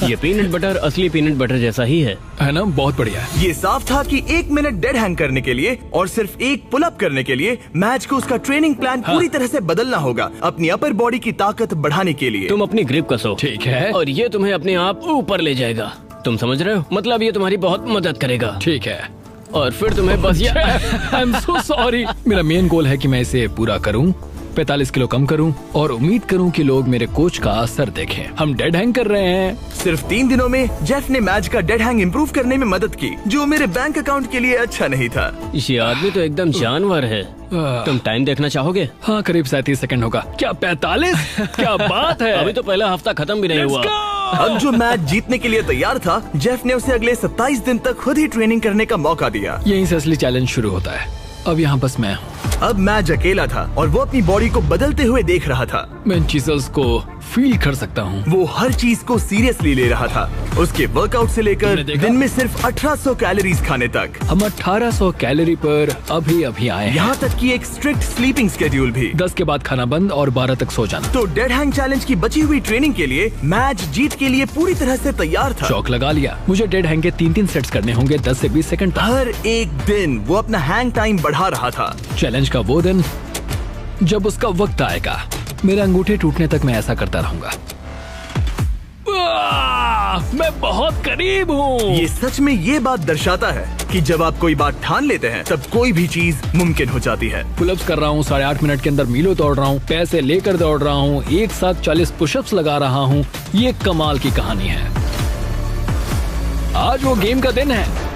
ये पीनट बटर असली पीनट बटर जैसा ही है ना? बहुत बढ़िया है। ये साफ था कि 1 मिनट डेड हैंग करने के लिए और सिर्फ एक पुल अप करने के लिए मैच को उसका ट्रेनिंग प्लान पूरी तरह से बदलना होगा, अपनी अपर बॉडी की ताकत बढ़ाने के लिए। तुम अपनी ग्रिप कसो। ठीक है। और ये तुम्हें अपने आप ऊपर ले जाएगा। तुम समझ रहे हो? मतलब ये तुम्हारी बहुत मदद करेगा। ठीक है। और फिर तुम्हें बस आई एम सो सॉरी। मेरा मेन गोल है कि मैं इसे पूरा करूं, 45 किलो कम करूं और उम्मीद करूं कि लोग मेरे कोच का असर देखें। हम डेड हैंग कर रहे हैं। सिर्फ 3 दिनों में जेफ ने मैच का डेड हैंग इम्प्रूव करने में मदद की, जो मेरे बैंक अकाउंट के लिए अच्छा नहीं था। ये आदमी तो एकदम जानवर है। तुम टाइम देखना चाहोगे? हाँ, करीब 37 सेकंड होगा। क्या 45? क्या बात है। अभी तो पहला हफ्ता खत्म भी नहीं हुआ। अब जो मैच जीतने के लिए तैयार था, जेफ ने उसे अगले 27 दिन तक खुद ही ट्रेनिंग करने का मौका दिया। यहीं से असली चैलेंज शुरू होता है। अब यहाँ बस मैं हूँ। अब मैच अकेला था और वो अपनी बॉडी को बदलते हुए देख रहा था। मैं इन चीजों को फील कर सकता हूँ। वो हर चीज को सीरियसली ले रहा था, उसके वर्कआउट से लेकर तुमने देखा? दिन में सिर्फ 1800 कैलोरीज खाने तक। हम 1800 कैलोरी पर अभी आए हैं। यहाँ तक कि एक स्ट्रिक्ट स्लीपिंग स्केड्यूल भी। 10 के बाद खाना बंद और 12 तक सो जाना। तो डेड हैंग चैलेंज की बची हुई ट्रेनिंग के लिए मैच जीत के लिए पूरी तरह से तैयार था। चौक लगा लिया। मुझे डेड हैंग के 3-3 सेट्स करने होंगे 10 से 20 सेकंड तक। हर एक दिन वो अपना हैंग टाइम बढ़ा रहा था। चैलेंज का वो दिन जब उसका वक्त आएगा, मेरे अंगूठे टूटने तक मैं ऐसा करता रहूंगा। मैं बहुत करीब हूँ। ये सच में ये बात दर्शाता है कि जब आप कोई बात ठान लेते हैं तब कोई भी चीज मुमकिन हो जाती है। पुलअप्स कर रहा हूँ, 8.5 मिनट के अंदर मीलों दौड़ रहा हूँ, पैसे लेकर दौड़ रहा हूँ, एक साथ 40 पुशअप्स लगा रहा हूँ। ये कमाल की कहानी है। आज वो गेम का दिन है।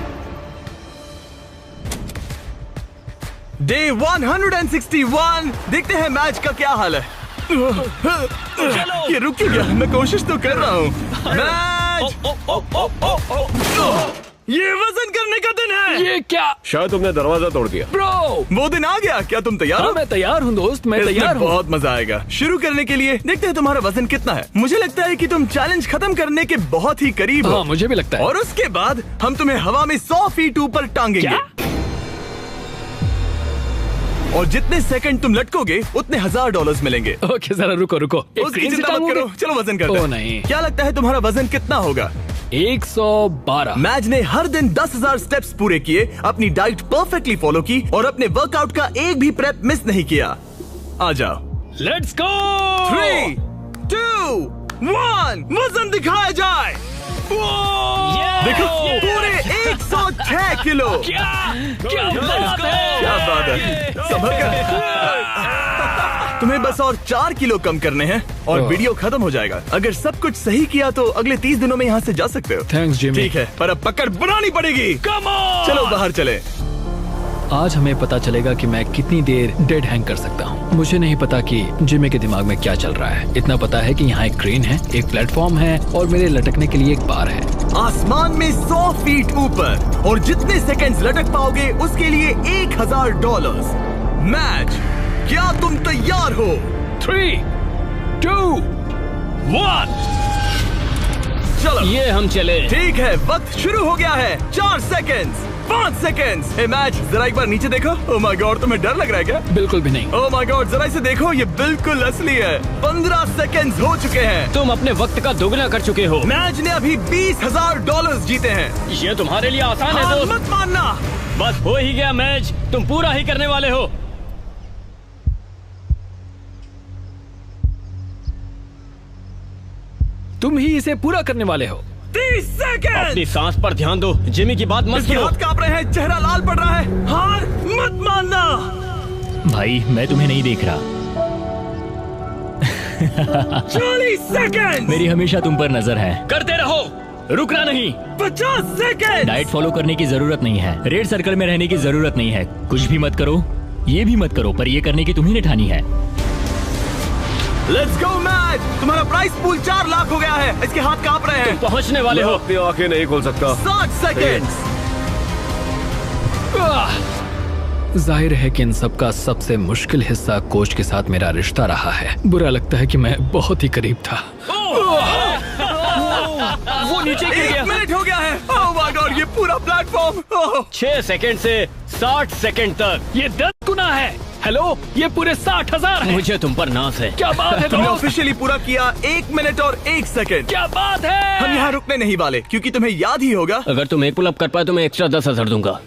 डे 161। देखते हैं मैच का क्या हाल है। ये रुक क्यों गया? मैं कोशिश तो कर रहा हूँ। मैच! ये वजन करने का दिन है। ये क्या? शायद तुमने दरवाजा तोड़ दिया। ब्रो, वो दिन आ गया। क्या तुम तैयार हाँ, हो? मैं तैयार हूँ दोस्त, मैं इसमें तैयार हूँ। बहुत मजा आएगा। शुरू करने के लिए देखते हैं तुम्हारा वजन कितना है। मुझे लगता है कि तुम चैलेंज खत्म करने के बहुत ही करीब हो। हाँ, मुझे भी लगता है। और उसके बाद हम तुम्हें हवा में 100 फीट ऊपर टांगेंगे। क्या? और जितने सेकंड तुम लटकोगे उतने $1000 मिलेंगे। ओके, जरा रुको। एक उसकी क्रेन से चिंता मत टांगोगे? करो, चलो वजन करते हैं। ओ नहीं। क्या लगता है तुम्हारा वजन कितना होगा? 112। मैच ने हर दिन 10,000 स्टेप्स पूरे किए, अपनी डाइट परफेक्टली फॉलो की और अपने वर्कआउट का एक भी प्रेप मिस नहीं किया। आ जाओ। Let's go. 3, 2, 1 वजन दिखाया जाए। देखो, पूरे 106 किलो। क्या बात है। क्या बात है। संभल कर। तुम्हें बस और 4 किलो कम करने हैं और वीडियो खत्म हो जाएगा। अगर सब कुछ सही किया तो अगले 30 दिनों में यहाँ से जा सकते हो। Thanks Jimmy. ठीक है, पर अब पकड़ बनानी पड़ेगी। Come on. चलो बाहर चले। आज हमें पता चलेगा कि मैं कितनी देर डेड हैंग कर सकता हूँ। मुझे नहीं पता कि जिमी के दिमाग में क्या चल रहा है। इतना पता है कि यहाँ एक क्रेन है, एक प्लेटफॉर्म है और मेरे लटकने के लिए एक बार है। आसमान में 100 फीट ऊपर और जितने सेकंड्स लटक पाओगे उसके लिए $1000। मैच, क्या तुम तैयार हो? 3, 2, 1। चलो ये हम चले। ठीक है, वक्त शुरू हो गया है। 4 सेकंड्स, 5 सेकंड्स। हे मैच, जरा एक बार नीचे देखो। ओह माय गॉड, तुम्हें डर लग रहा है क्या? बिल्कुल भी नहीं। ओह माय गॉड, जरा इसे देखो, ये बिल्कुल असली है। 15 सेकंड्स हो चुके हैं। तुम अपने वक्त का दोगुना कर चुके हो। मैच ने अभी $20,000 जीते हैं। ये तुम्हारे लिए आसान है हार दोस्त। मत मानना। बस हो ही गया मैच, तुम पूरा ही करने वाले हो। तुम ही इसे पूरा करने वाले हो। 30 सेकंड। अपनी सांस पर ध्यान दो। जिमी की बात मत इसके सुनो। हाथ कांप रहे हैं, चेहरा लाल पड़ रहा है। हार मत मानना। भाई मैं तुम्हें नहीं देख रहा। 40 सेकंड। मेरी हमेशा तुम पर नजर है। करते रहो, रुकना नहीं। 50 सेकंड। डाइट फॉलो करने की जरूरत नहीं है, रेड सर्कल में रहने की जरूरत नहीं है, कुछ भी मत करो, ये भी मत करो, पर ये करने की तुम्ही ने ठानी है। Let's go match. तुम्हारा प्राइस पूल 4 लाख हो गया है। इसके हाथ कांप रहे हैं। पहुंचने वाले मैं हो। अपनी आंखें नहीं खोल सकता। 60 सेकेंड्स। जाहिर है कि इन सब का सबसे मुश्किल हिस्सा कोच के साथ मेरा रिश्ता रहा है। बुरा लगता है कि मैं बहुत ही करीब था। वो नीचे गिर 1 गया। मिनट हो गया है। ओह माय गॉड, ये पूरा प्लेटफॉर्म। 6 सेकंड से 60 सेकंड तक। ये 10 गुना है। हेलो, ये पूरे 60,000 है। मुझे तुम पर नाज है। क्या बात है तुमने दोस्त? ऑफिशियली पूरा किया 1 मिनट और 1 सेकंड। क्या बात है? हम यहाँ रुकने नहीं वाले क्योंकि तुम्हें याद ही होगा। अगर तुम एक पुलअप कर पाए तो मैं एक्स्ट्रा 10,000 दूंगा।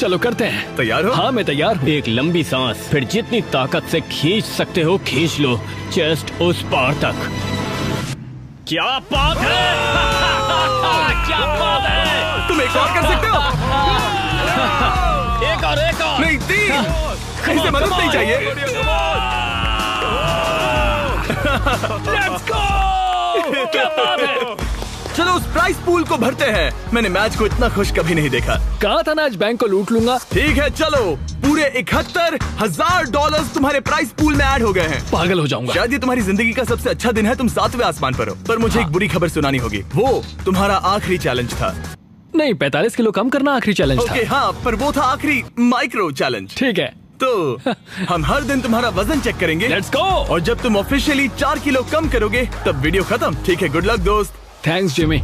चलो करते हैं। तैयार हो? हाँ मैं तैयार हूँ। एक लंबी सांस, फिर जितनी ताकत से खींच सकते हो खींच लो, चेस्ट उस पार तक। क्या बात है? क्या बात है? तुम एक और कर सकते हो। एक और नहीं, 3। इसे मदद नहीं चाहिए। Let's go! क्या बात है? चलो उस प्राइस पूल को भरते हैं। मैंने मैच को इतना खुश कभी नहीं देखा। कहा था ना आज बैंक को लूट लूंगा। ठीक है, चलो पूरे $71,000 तुम्हारे प्राइस पूल में ऐड हो गए हैं। पागल हो जाऊंगा। शायद ये तुम्हारी जिंदगी का सबसे अच्छा दिन है। तुम 7वें आसमान पर हो। पर मुझे एक बुरी खबर सुनानी होगी। वो तुम्हारा आखिरी चैलेंज था। नहीं, 45 किलो कम करना आखिरी चैलेंज था। ओके हाँ, पर वो था आखिरी माइक्रो चैलेंज। ठीक है। तो हम हर दिन तुम्हारा वजन चेक करेंगे। Let's go. और जब तुम ऑफिशियली 4 किलो कम करोगे तब वीडियो खत्म। ठीक है, गुड लक दोस्त। Thanks Jimmy.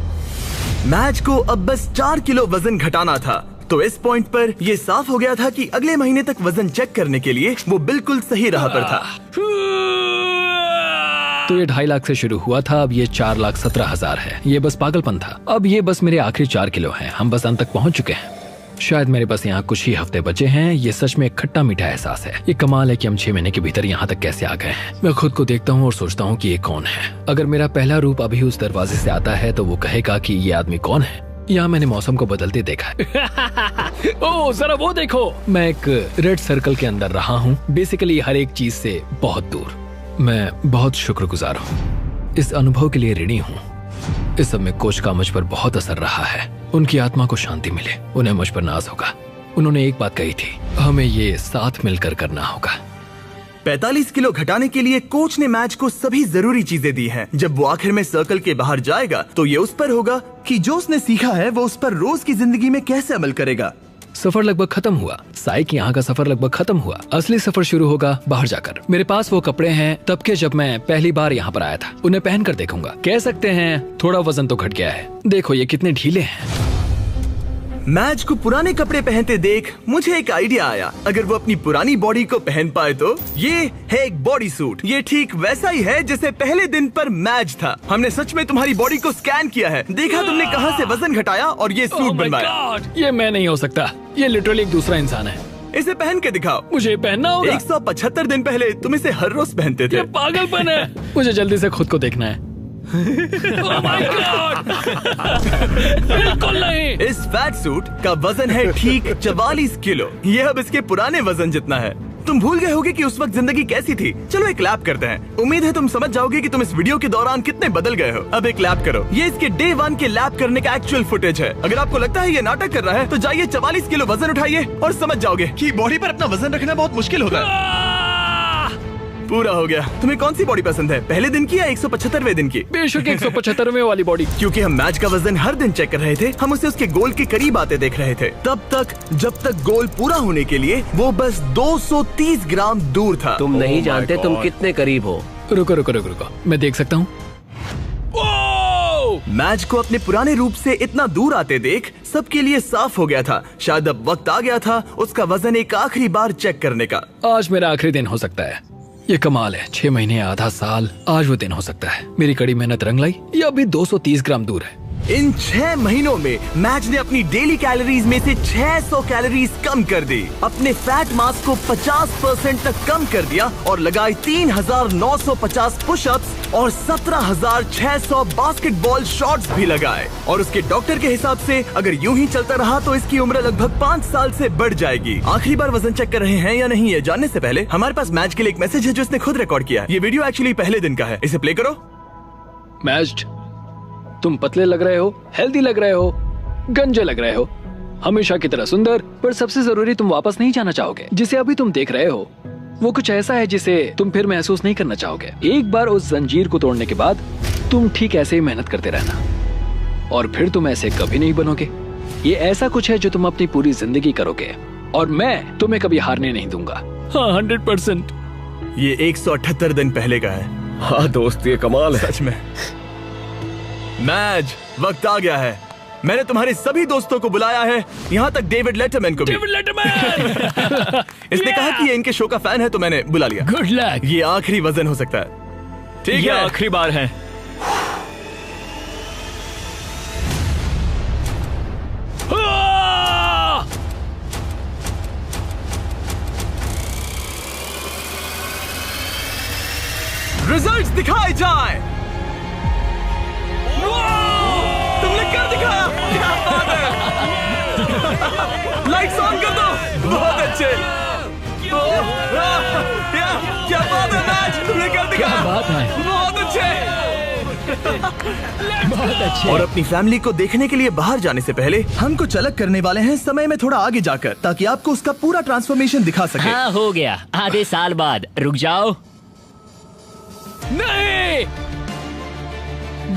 मैच को अब बस 4 किलो वजन घटाना था। तो इस पॉइंट पर ये साफ हो गया था कि अगले महीने तक वजन चेक करने के लिए वो बिल्कुल सही राह पर था। तो ये 2.5 लाख से शुरू हुआ था, अब ये 4,17,000 है। ये बस पागलपन था। अब ये बस मेरे आखिरी 4 किलो हैं। हम बस अंत तक पहुंच चुके हैं। शायद मेरे पास यहाँ कुछ ही हफ्ते बचे हैं। ये सच में एक खट्टा मीठा एहसास है। ये कमाल है कि हम 6 महीने के भीतर यहाँ तक कैसे आ गए हैं। मैं खुद को देखता हूँ और सोचता हूँ कि ये कौन है। अगर मेरा पहला रूप अभी उस दरवाजे से आता है तो वो कहेगा कि ये आदमी कौन है। यहाँ मैंने मौसम को बदलते देखा है। ओह जरा वो देखो, मैं एक रेड सर्कल के अंदर रहा हूँ, बेसिकली हर एक चीज से बहुत दूर। मैं बहुत शुक्रगुजार हूँ, इस अनुभव के लिए ऋणी हूँ। इस सब में कोच का मुझ पर बहुत असर रहा है। उनकी आत्मा को शांति मिले, उन्हें मुझ पर नाज होगा। उन्होंने एक बात कही थी, हमें ये साथ मिलकर करना होगा। 45 किलो घटाने के लिए कोच ने मैच को सभी जरूरी चीजें दी हैं। जब वो आखिर में सर्कल के बाहर जाएगा तो ये उस पर होगा कि जो उसने सीखा है वो उस पर रोज की जिंदगी में कैसे अमल करेगा। सफर लगभग खत्म हुआ। साइक यहाँ का सफर लगभग खत्म हुआ। असली सफर शुरू होगा बाहर जाकर। मेरे पास वो कपड़े हैं तब के जब मैं पहली बार यहाँ पर आया था। उन्हें पहन कर देखूंगा। कह सकते हैं थोड़ा वजन तो घट गया है। देखो ये कितने ढीले हैं। मैच को पुराने कपड़े पहनते देख मुझे एक आइडिया आया। अगर वो अपनी पुरानी बॉडी को पहन पाए तो। ये है एक बॉडी सूट। ये ठीक वैसा ही है जैसे पहले दिन पर मैच था। हमने सच में तुम्हारी बॉडी को स्कैन किया है, देखा तुमने कहां से वजन घटाया और ये सूट बनवाया। ये मैं नहीं हो सकता। ये लिटरली एक दूसरा इंसान है। इसे पहन के दिखाओ। मुझे पहनना होगा। 175 दिन पहले तुम इसे हर रोज पहनते थे। ये पागलपन है। मुझे जल्दी से खुद को देखना है। Oh my God! बिल्कुल नहीं। इस फैट सूट का वजन है ठीक 44 किलो। ये अब इसके पुराने वजन जितना है। तुम भूल गए होगे कि उस वक्त जिंदगी कैसी थी। चलो एक लैप करते हैं। उम्मीद है तुम समझ जाओगे कि तुम इस वीडियो के दौरान कितने बदल गए हो। अब एक लैप करो। ये इसके डे 1 के लैप करने का एक्चुअल फुटेज है। अगर आपको लगता है ये नाटक कर रहा है तो जाइए 44 किलो वजन उठाइए और समझ जाओगे कि बॉडी पर अपना वजन रखना बहुत मुश्किल होता है। पूरा हो गया। तुम्हें कौन सी बॉडी पसंद है, पहले दिन की या 175वें दिन की? बेशक 175वें वाली बॉडी। क्योंकि हम मैच का वजन हर दिन चेक कर रहे थे, हम उसे उसके गोल के करीब आते देख रहे थे। तब तक जब तक गोल पूरा होने के लिए वो बस 230 ग्राम दूर था। तुम नहीं जानते तुम कितने करीब हो। रुको रुको रुको रुको, मैं देख सकता हूँ। मैच को अपने पुराने रूप से इतना दूर आते देख सबके लिए साफ हो गया था। शायद अब वक्त आ गया था उसका वजन एक आखिरी बार चेक करने का। आज मेरा आखिरी दिन हो सकता है। ये कमाल है। 6 महीने, आधा साल, आज वो दिन हो सकता है। मेरी कड़ी मेहनत रंग लाई। ये अभी 230 ग्राम दूर है। इन 6 महीनों में मैच ने अपनी डेली कैलोरीज में से 600 कैलोरीज कम कर दी, अपने फैट मास को 50% तक कम कर दिया और लगाए 3,950 पुशअप्स और 17,600 बास्केटबॉल शॉट्स भी लगाए। और उसके डॉक्टर के हिसाब से अगर यूं ही चलता रहा तो इसकी उम्र लगभग 5 साल से बढ़ जाएगी। आखिरी बार वजन चेक कर रहे हैं या नहीं ये जानने से पहले हमारे पास मैच के लिए एक मैसेज है जो इसने खुद रिकॉर्ड किया है। ये वीडियो एक्चुअली पहले दिन का है। इसे प्ले करो। मैच, तुम पतले लग रहे हो, हेल्दी लग रहे हो, गंजे लग रहे हो, हमेशा की तरह सुंदर, पर सबसे जरूरी तुम वापस नहीं जाना चाहोगे। जिसे अभी तुम देख रहे हो वो कुछ ऐसा है जिसे तुम फिर महसूस नहीं करना चाहोगे। एक बार उस जंजीर को तोड़ने के बाद तुम ठीक ऐसे ही मेहनत करते रहना और फिर तुम ऐसे कभी नहीं बनोगे। ये ऐसा कुछ है जो तुम अपनी पूरी जिंदगी करोगे और मैं तुम्हें कभी हारने नहीं दूंगा। हाँ 100%। ये 178 दिन पहले का है। हाँ दोस्त, ये कमाल है। सच में। मैज, वक्त आ गया है। मैंने तुम्हारे सभी दोस्तों को बुलाया है, यहाँ तक डेविड लेटरमैन को भी। David Letterman! इसने कहा कि ये इनके शो का फैन है तो मैंने बुला लिया। Good luck. ये आखिरी वजन हो सकता है। ठीक ये है, आखिरी बार है। रिजल्ट्स दिखाए जाए। तुमने कर दिखाया, क्या बात है। लाइट्स ऑन कर दो। बहुत अच्छे। क्या बात है मैच, तुमने कर दिखाया। क्या बात है। बहुत अच्छे। बहुत अच्छे। और अपनी फैमिली को देखने के लिए बाहर जाने से पहले हम कुछ अलग करने वाले हैं समय में थोड़ा आगे जाकर, ताकि आपको उसका पूरा ट्रांसफॉर्मेशन दिखा सके। हाँ हो गया, आधे साल बाद। रुक जाओ। नहीं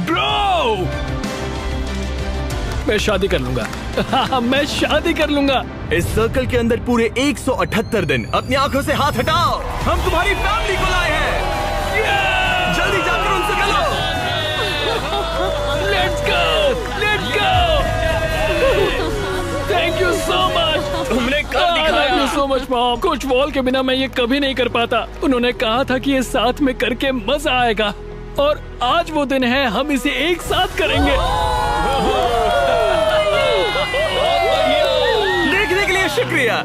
ब्रो, मैं शादी कर लूंगा। हाँ, मैं शादी कर लूंगा। इस सर्कल के अंदर पूरे 178 दिन। अपनी आंखों से हाथ हटाओ, हम तुम्हारी फैमिली को लाए हैं। जल्दी जाकर उनसे मिलो। Let's go. Thank you so much. तुमने कर दिखाया। Thank you so much mom. Coach wall के बिना मैं ये कभी नहीं कर पाता। उन्होंने कहा था कि ये साथ में करके मजा आएगा, और आज वो दिन है, हम इसे एक साथ करेंगे। देखने के लिए शुक्रिया।